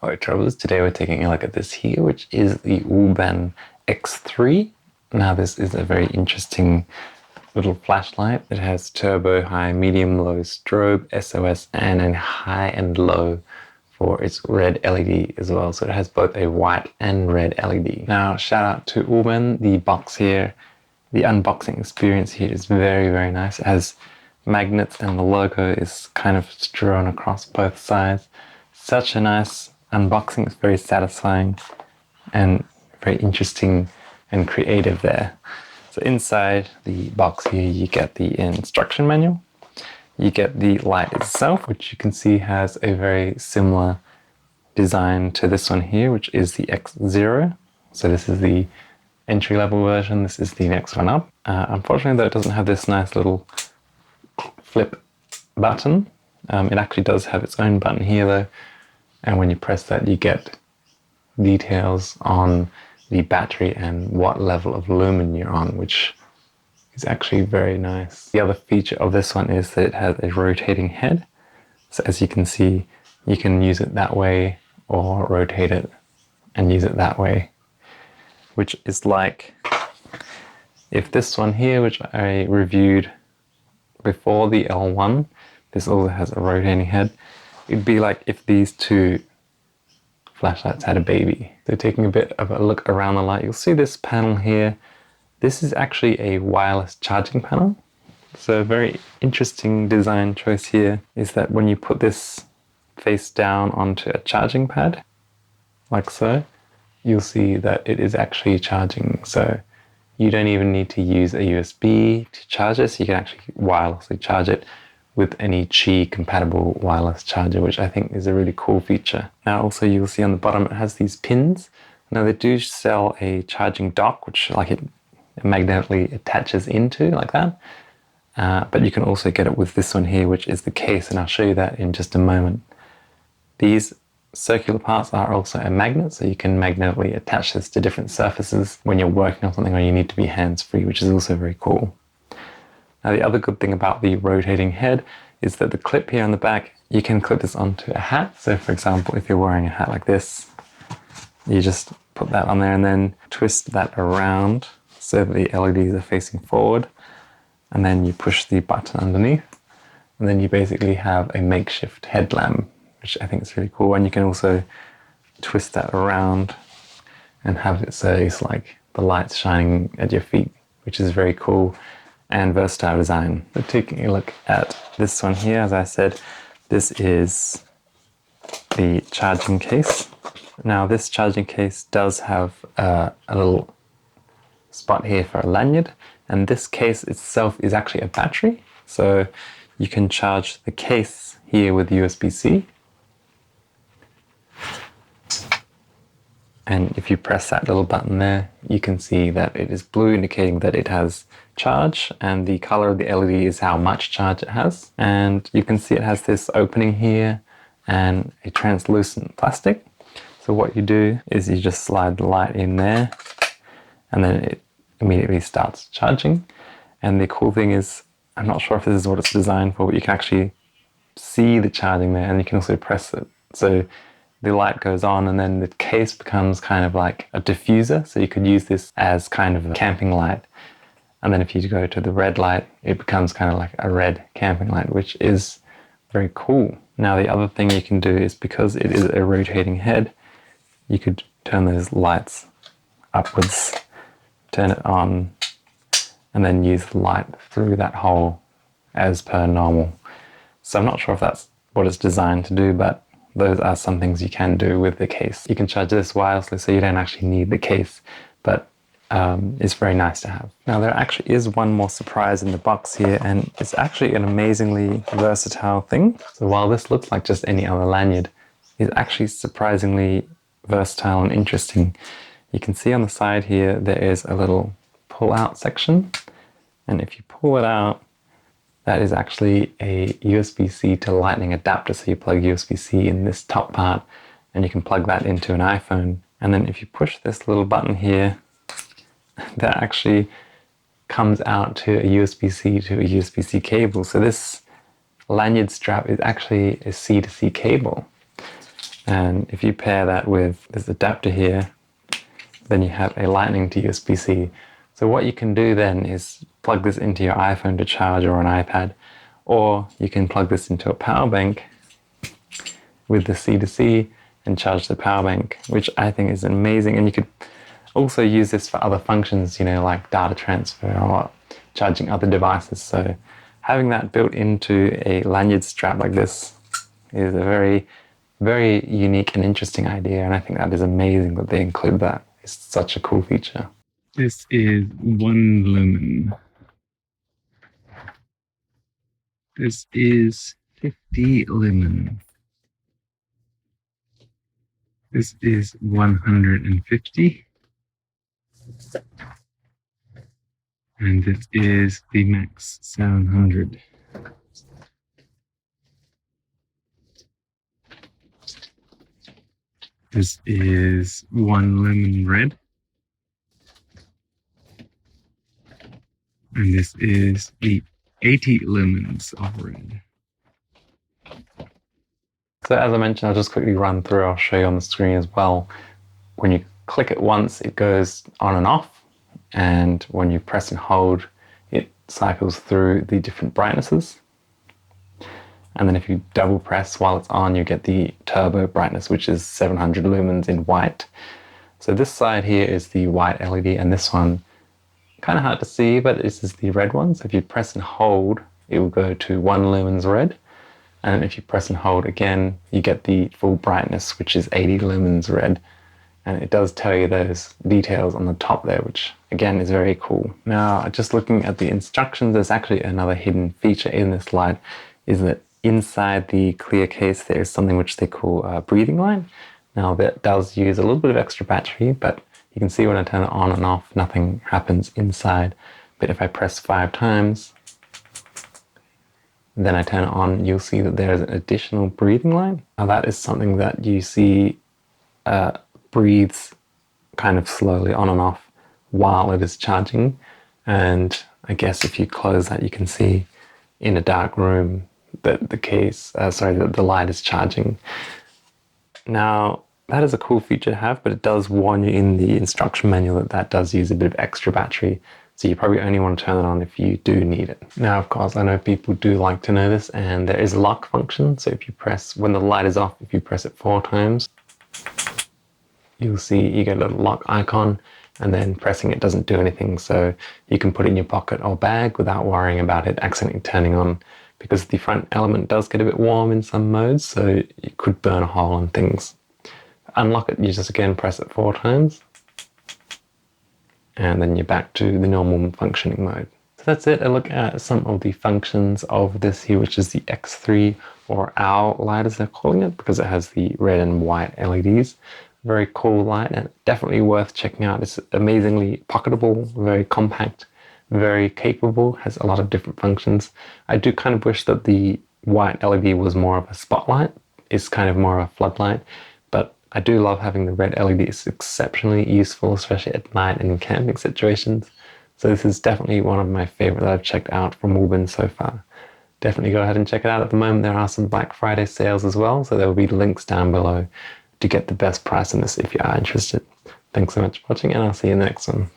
Alright, travelers, today we're taking a look at this here, which is the Wuben X3. Now this is a very interesting little flashlight. It has turbo, high, medium, low, strobe, SOS, and a high and low for its red LED as well. So it has both a white and red LED. Now shout out to Wuben, the box here. The unboxing experience here is very, very nice. It has magnets and the logo is kind of strewn across both sides. Such a nice unboxing. It's very satisfying and very interesting and creative there. So inside the box here you get the instruction manual. You get the light itself, which you can see has a very similar design to this one here, which is the X0. So this is the entry-level version. This is the next one up. Unfortunately though, it doesn't have this nice little flip button. It actually does have its own button here though. And when you press that, you get details on the battery and what level of lumen you're on, which is actually very nice. The other feature of this one is that it has a rotating head. So as you can see, you can use it that way or rotate it and use it that way, which is like if this one here, which I reviewed before the L1, this also has a rotating head. It'd be like if these two flashlights had a baby. So taking a bit of a look around the light, you'll see this panel here. This is actually a wireless charging panel. So a very interesting design choice here is that when you put this face down onto a charging pad, like so, you'll see that it is actually charging. So you don't even need to use a USB to charge this. You can actually wirelessly charge it with any Qi compatible wireless charger, which I think is a really cool feature. Now also you'll see on the bottom it has these pins. Now they do sell a charging dock, which like it magnetically attaches into like that. But you can also get it with this one here, which is the case, and I'll show you that in just a moment. These circular parts are also a magnet, so you can magnetically attach this to different surfaces when you're working on something or you need to be hands-free, which is also very cool. Now the other good thing about the rotating head is that the clip here on the back, you can clip this onto a hat. So for example, if you're wearing a hat like this, you just put that on there and then twist that around so that the LEDs are facing forward. And then you push the button underneath. And then you basically have a makeshift headlamp, which I think is really cool. And you can also twist that around and have it so it's like the light's shining at your feet, which is very cool and versatile design. So taking a look at this one here, as I said, this is the charging case. Now this charging case does have a little spot here for a lanyard, and this case itself is actually a battery. So you can charge the case here with USB-C. And if you press that little button there, you can see that it is blue, indicating that it has charge, and the color of the LED is how much charge it has. And you can see it has this opening here and a translucent plastic. So what you do is you just slide the light in there and then it immediately starts charging. And the cool thing is, I'm not sure if this is what it's designed for, but you can actually see the charging there, and you can also press it. So the light goes on and then the case becomes kind of like a diffuser. So you could use this as kind of a camping light. And then if you go to the red light, it becomes kind of like a red camping light, which is very cool. Now the other thing you can do is, because it is a rotating head, you could turn those lights upwards, turn it on, and then use the light through that hole as per normal. So I'm not sure if that's what it's designed to do, but those are some things you can do with the case. You can charge this wirelessly, so you don't actually need the case, but it's very nice to have. Now there actually is one more surprise in the box here, and it's actually an amazingly versatile thing. So while this looks like just any other lanyard, it's actually surprisingly versatile and interesting. You can see on the side here there is a little pull-out section, and if you pull it out, that is actually a USB-C to Lightning adapter. So you plug USB-C in this top part and you can plug that into an iPhone. And then if you push this little button here, that actually comes out to a USB-C to a USB-C cable. So this lanyard strap is actually a C to C cable. And if you pair that with this adapter here, then you have a lightning to USB-C. So what you can do then is plug this into your iPhone to charge or an iPad, or you can plug this into a power bank with the C to C and charge the power bank, which I think is amazing. And you could also use this for other functions, you know, like data transfer or charging other devices. So having that built into a lanyard strap like this is a very, very unique and interesting idea. And I think that is amazing that they include that. It's such a cool feature. This is 1 lumen. This is 50 lumen. This is 150. And this is the Max 700. This is 1 lumen red. And this is the 80 lumens of red. So as I mentioned, I'll just quickly run through, I'll show you on the screen as well. When you click it once, it goes on and off. And when you press and hold, it cycles through the different brightnesses. And then if you double press while it's on, you get the turbo brightness, which is 700 lumens in white. So this side here is the white LED, and this one, kind of hard to see, but this is the red one. So if you press and hold, it will go to 1 lumens red. And if you press and hold again, you get the full brightness, which is 80 lumens red. And it does tell you those details on the top there, which again is very cool. Now, just looking at the instructions, there's actually another hidden feature in this light, is that inside the clear case there is something which they call a breathing line. Now that does use a little bit of extra battery, but you can see when I turn it on and off, nothing happens inside. But if I press 5 times, then I turn it on, you'll see that there's an additional breathing line. Now that is something that you see breathes kind of slowly on and off while it is charging. And I guess if you close that, you can see in a dark room that the light is charging. Now, that is a cool feature to have, but it does warn you in the instruction manual that that does use a bit of extra battery. So you probably only want to turn it on if you do need it. Now, of course, I know people do like to know this, and there is a lock function. So if you press, when the light is off, if you press it 4 times, you'll see you get a little lock icon, and then pressing it doesn't do anything. So you can put it in your pocket or bag without worrying about it accidentally turning on, because the front element does get a bit warm in some modes, so it could burn a hole on things. Unlock it, you just again press it 4 times, and then you're back to the normal functioning mode. So that's it, a look at some of the functions of this here, which is the X3 or Owl light as they're calling it, because it has the red and white LEDs. Very cool light, and definitely worth checking out. It's amazingly pocketable, very compact, very capable, has a lot of different functions. I do kind of wish that the white LED was more of a spotlight. It's kind of more of a floodlight, but I do love having the red LED. It's exceptionally useful, especially at night and in camping situations. So this is definitely one of my favorite that I've checked out from Wuben so far. Definitely go ahead and check it out. At the moment, there are some Black Friday sales as well, so there will be links down below to get the best price on this if you are interested. Thanks so much for watching, and I'll see you in the next one.